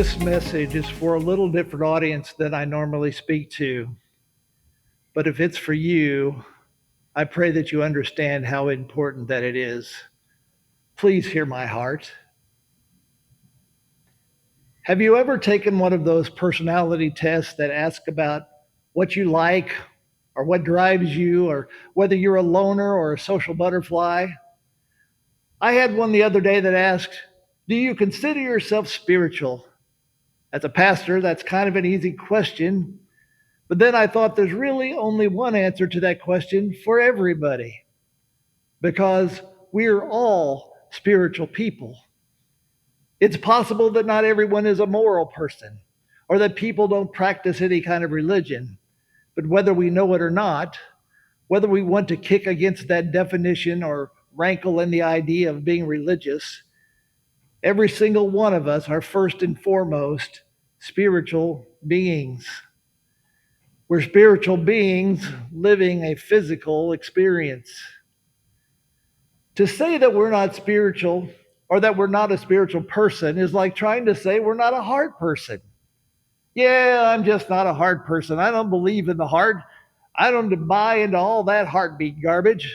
this message is for a little different audience than I normally speak to. But if it's for you, I pray that you understand how important that it is. Please hear my heart. Have you ever taken one of those personality tests that ask about what you like or what drives you or whether you're a loner or a social butterfly? I had one the other day that asked, "Do you consider yourself spiritual?" As a pastor, that's kind of an easy question. But then I thought there's really only one answer to that question for everybody, because we're all spiritual people. It's possible that not everyone is a moral person or that people don't practice any kind of religion. But whether we know it or not, whether we want to kick against that definition or rankle in the idea of being religious, every single one of us are first and foremost spiritual beings. We're spiritual beings living a physical experience. To say that we're not spiritual or that we're not a spiritual person is like trying to say we're not a heart person. Yeah, I'm just not a heart person. I don't believe in the heart. I don't buy into all that heartbeat garbage.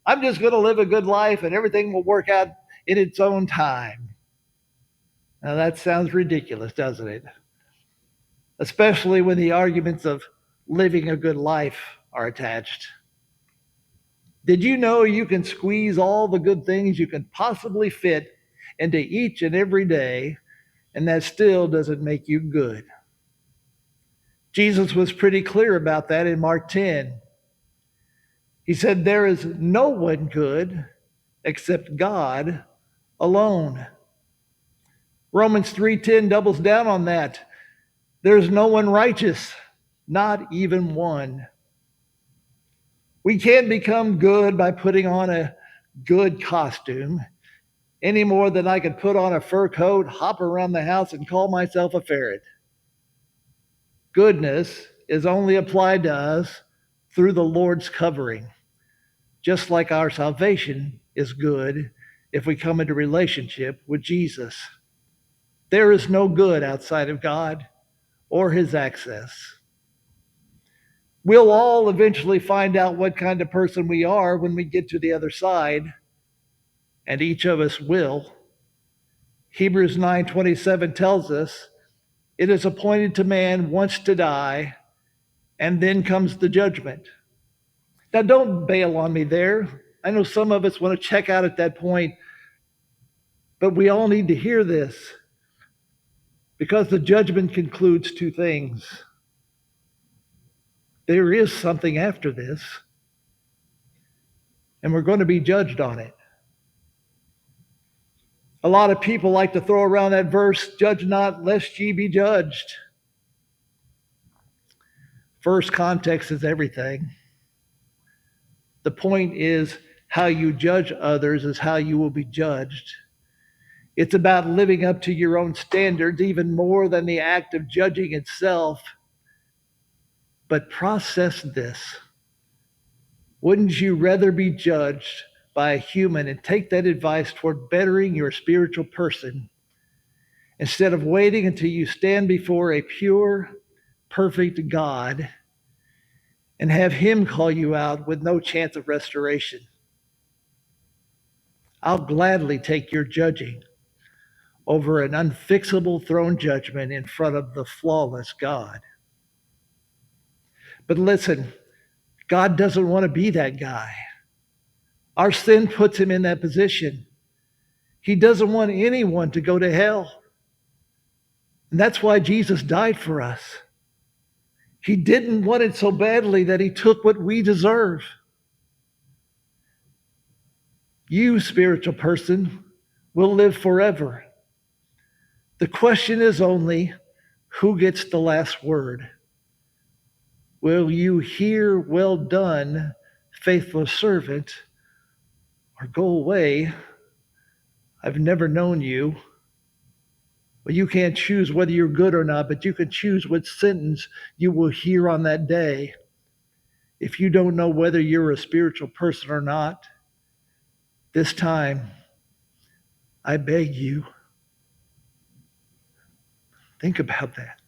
I'm just going to live a good life and everything will work out in its own time. Now that sounds ridiculous, doesn't it? Especially when the arguments of living a good life are attached. Did you know you can squeeze all the good things you can possibly fit into each and every day, and that still doesn't make you good? Jesus was pretty clear about that in Mark 10. He said, "There is no one good except God alone." Romans 3:10 doubles down on that. There's no one righteous, not even one. We can't become good by putting on a good costume any more than I could put on a fur coat, hop around the house, and call myself a ferret. Goodness is only applied to us through the Lord's covering, just like our salvation is good if we come into relationship with Jesus. There is no good outside of God or his access. We'll all eventually find out what kind of person we are when we get to the other side, and each of us will. Hebrews 9:27 tells us it is appointed to man once to die, and then comes the judgment. Now, don't bail on me there. I know some of us want to check out at that point, but we all need to hear this because the judgment concludes two things. There is something after this, and we're going to be judged on it. A lot of people like to throw around that verse, "Judge not, lest ye be judged." First, context is everything. The point is, how you judge others is how you will be judged. It's about living up to your own standards, even more than the act of judging itself. But process this. Wouldn't you rather be judged by a human and take that advice toward bettering your spiritual person instead of waiting until you stand before a pure, perfect God and have him call you out with no chance of restoration? I'll gladly take your judging over an unfixable throne judgment in front of the flawless God. But listen, God doesn't want to be that guy. Our sin puts him in that position. He doesn't want anyone to go to hell. And that's why Jesus died for us. He didn't want it so badly that he took what we deserve. You, spiritual person, will live forever. The question is only, who gets the last word? Will you hear, "Well done, faithful servant," or "Go away, I've never known you"? Well, you can't choose whether you're good or not, but you can choose what sentence you will hear on that day. If you don't know whether you're a spiritual person or not, this time, I beg you, Think about that.